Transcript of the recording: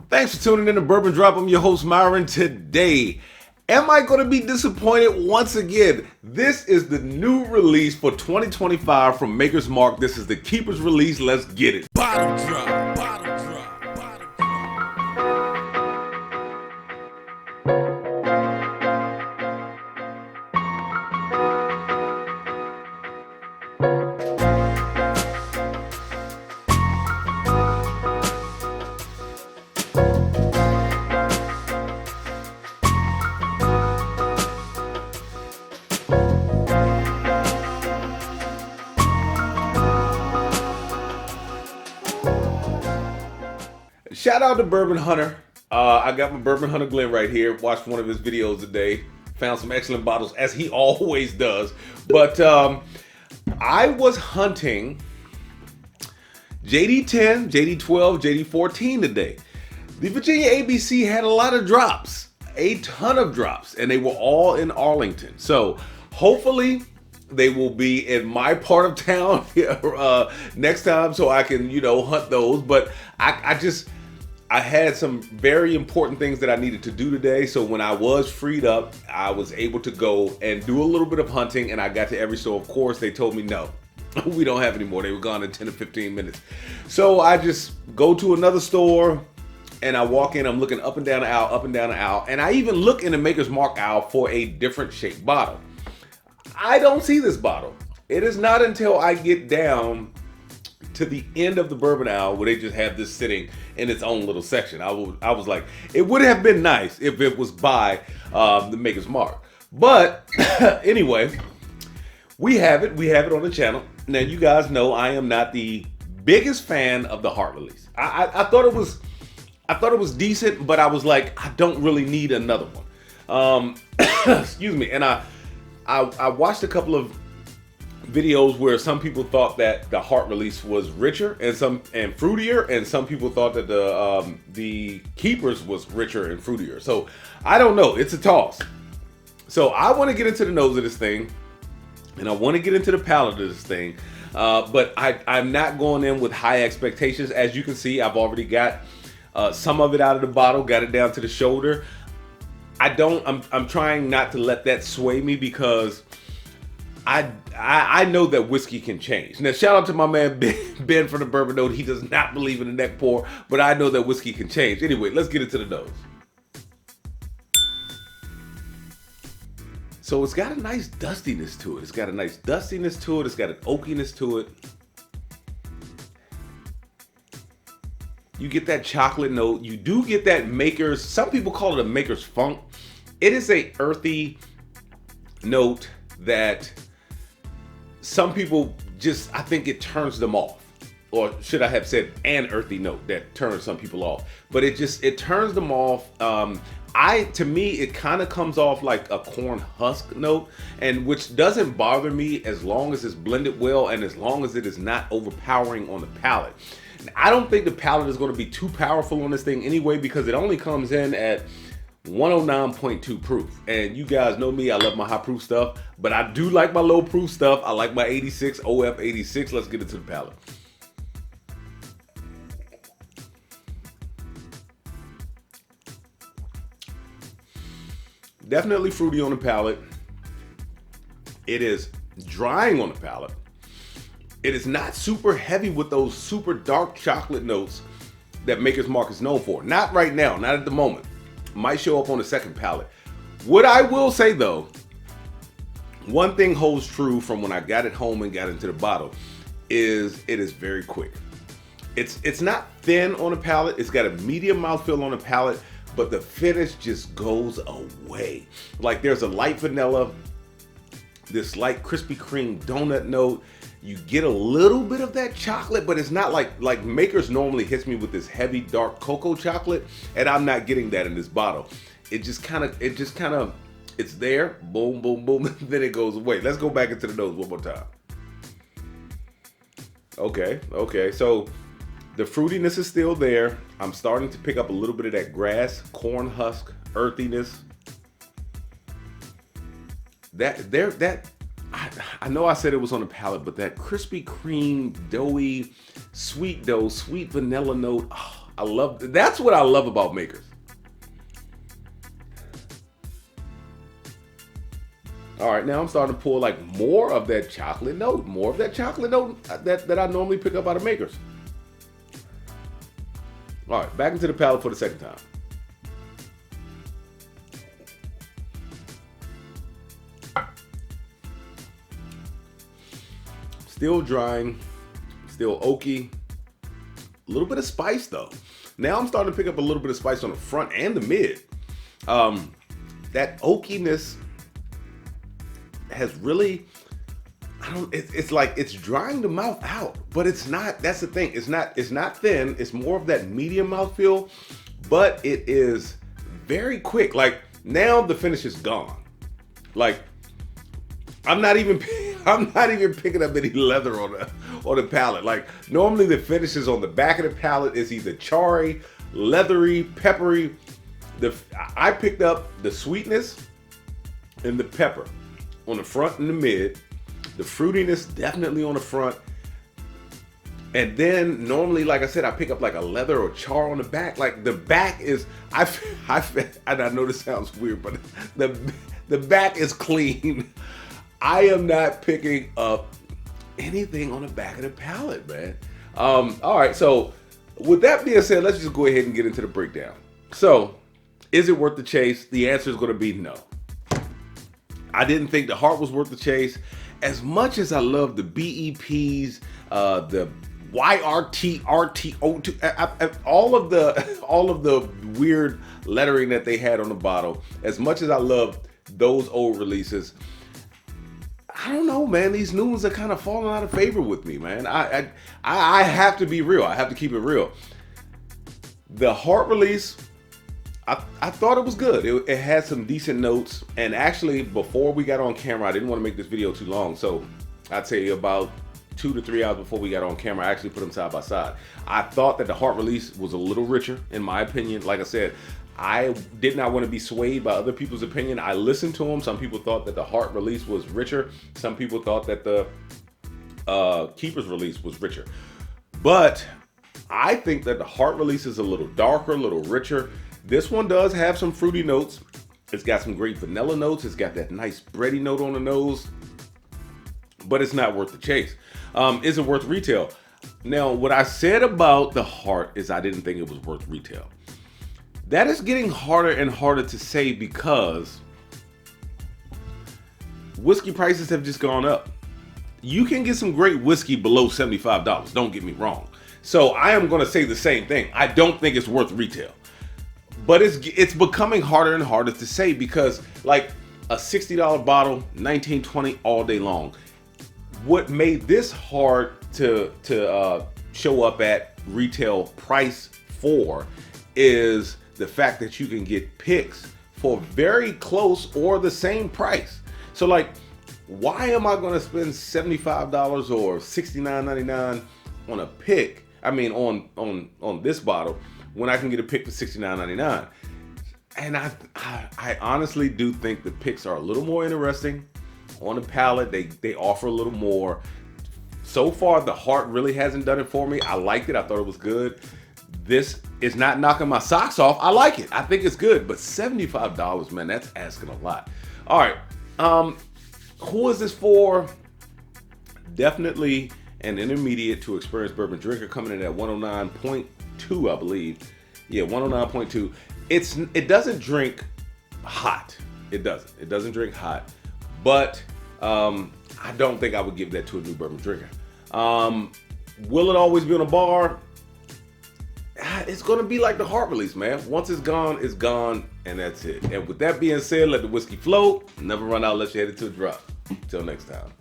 Thanks for tuning in to Bourbon Drop. I'm your host, Myron. Today, am I going to be disappointed once again? This is the new release for 2025 from Maker's Mark. This is the Keeper's release. Let's get it. Bottle drop, bottle drop, bottle drop. Shout out to Bourbon Hunter. I got my Bourbon Hunter Glen right here. Watched one of his videos today. Found some excellent bottles, as he always does. But I was hunting JD10, JD12, JD14 today. The Virginia ABC had a lot of drops, a ton of drops, and they were all in Arlington. So hopefully they will be in my part of town next time, so I can, hunt those. But I had some very important things that I needed to do today. So when I was freed up, I was able to go and do a little bit of hunting, and I got to every store. Of course, they told me no, we don't have any more. They were gone in 10 to 15 minutes. So I just go to another store and I walk in, I'm looking up and down the aisle, up and down the aisle. And I even look in the Maker's Mark aisle for a different shaped bottle. I don't see this bottle. It is not until I get down to the end of the bourbon aisle where they just have this sitting in its own little section. I was like, it would have been nice if it was by the Maker's Mark. But anyway, we have it. We have it on the channel. Now, you guys know I am not the biggest fan of the Heart release. I thought it was decent, but I was like, I don't really need another one. Excuse me. And I watched a couple of videos where some people thought that the Heart release was richer and fruitier, and some people thought that the Keepers was richer and fruitier. So I don't know. It's a toss. So I want to get into the nose of this thing, and I want to get into the palate of this thing. But I'm not going in with high expectations. As you can see, I've already got some of it out of the bottle, got it down to the shoulder. I'm trying not to let that sway me, because I know that whiskey can change. Now, shout out to my man Ben from the Bourbon Note. He does not believe in the neck pour, but I know that whiskey can change. Anyway, let's get into the nose. So it's got a nice dustiness to it. It's got an oakiness to it. You get that chocolate note. You do get that Maker's, some people call it a Maker's funk. It is a earthy note that some people just, I think it turns them off. Or should I have said an earthy note that turns some people off. But it turns them off. To me, it kind of comes off like a corn husk note, and which doesn't bother me as long as it's blended well and as long as it is not overpowering on the palate. I don't think the palate is going to be too powerful on this thing anyway, because it only comes in at 109.2 proof. And you guys know me, I love my high proof stuff, but I do like my low proof stuff. I like my 86, OF 86. Let's get into the palate. Definitely fruity on the palate. It is drying on the palate. It is not super heavy with those super dark chocolate notes that Maker's Mark is known for. Not right now, not at the moment. Might show up on the second palate. What I will say though, one thing holds true from when I got it home and got into the bottle, is it is very quick. It's not thin on the palate. It's got a medium mouthfeel on the palate, but the finish just goes away. Like, there's a light vanilla, this light Krispy Kreme donut note. You get a little bit of that chocolate, but it's not like Maker's normally hits me with this heavy dark cocoa chocolate, and I'm not getting that in this bottle. It just kind of, it's there, boom, boom, boom, then it goes away. Let's go back into the nose one more time. Okay, so the fruitiness is still there. I'm starting to pick up a little bit of that grass, corn husk, earthiness. I know I said it was on the palate, but that Krispy Kreme, doughy, sweet dough, sweet vanilla note, I That's what I love about makers. All right, now I'm starting to pull like more of that chocolate note, that I normally pick up out of makers. All right, back into the palate for the second time. Still drying, still oaky. A little bit of spice though. Now I'm starting to pick up a little bit of spice on the front and the mid. That oakiness has really, it's like it's drying the mouth out, but it's not. That's the thing. It's not thin. It's more of that medium mouthfeel, but it is very quick. Like now the finish is gone. Like I'm not even picking up any leather on the palate. Like normally the finishes on the back of the palate is either charry, leathery, peppery. I picked up the sweetness and the pepper on the front and the mid. The fruitiness definitely on the front. And then normally, like I said, I pick up like a leather or char on the back. Like the back is, and I know this sounds weird, but the back is clean. I am not picking up anything on the back of the palate, man. All right, so with that being said, let's just go ahead and get into the breakdown. So, is it worth the chase? The answer is going to be no. I didn't think the heart was worth the chase. As much as I love the BEPs, the YRT, RTO2, all of the weird lettering that they had on the bottle, as much as I love those old releases, I don't know, man. These new ones are kind of falling out of favor with me, man. I have to be real. I have to keep it real. The heart release, I thought it was good. It had some decent notes. And actually, before we got on camera, I didn't want to make this video too long. So I'd say about 2 to 3 hours before we got on camera, I actually put them side by side. I thought that the heart release was a little richer, in my opinion. Like I said, I did not want to be swayed by other people's opinion. I listened to them. Some people thought that the heart release was richer. Some people thought that the keeper's release was richer. But I think that the heart release is a little darker, a little richer. This one does have some fruity notes. It's got some great vanilla notes. It's got that nice bready note on the nose. But it's not worth the chase. Is it worth retail? Now, what I said about the heart is I didn't think it was worth retail. That is getting harder and harder to say because whiskey prices have just gone up. You can get some great whiskey below $75, don't get me wrong. So I am going to say the same thing. I don't think it's worth retail. But it's becoming harder and harder to say because like a $60 bottle, 1920 all day long. What made this hard to show up at retail price for is the fact that you can get picks for very close or the same price. So like, why am I going to spend $75 or $69.99 on a pick? I mean, on this bottle when I can get a pick for $69.99. And I honestly do think the picks are a little more interesting on the palate. They offer a little more. So far, the heart really hasn't done it for me. I liked it. I thought it was good. This is not knocking my socks off. I like it. I think it's good. But $75, man, that's asking a lot. All right. Who is this for? Definitely an intermediate to experienced bourbon drinker, coming in at 109.2, I believe. Yeah, 109.2. It doesn't drink hot. It doesn't drink hot. But I don't think I would give that to a new bourbon drinker. Will it always be on a bar? It's going to be like the heart release, man. Once it's gone, and that's it. And with that being said, let the whiskey float. Never run out unless you head it to a drop. Till next time.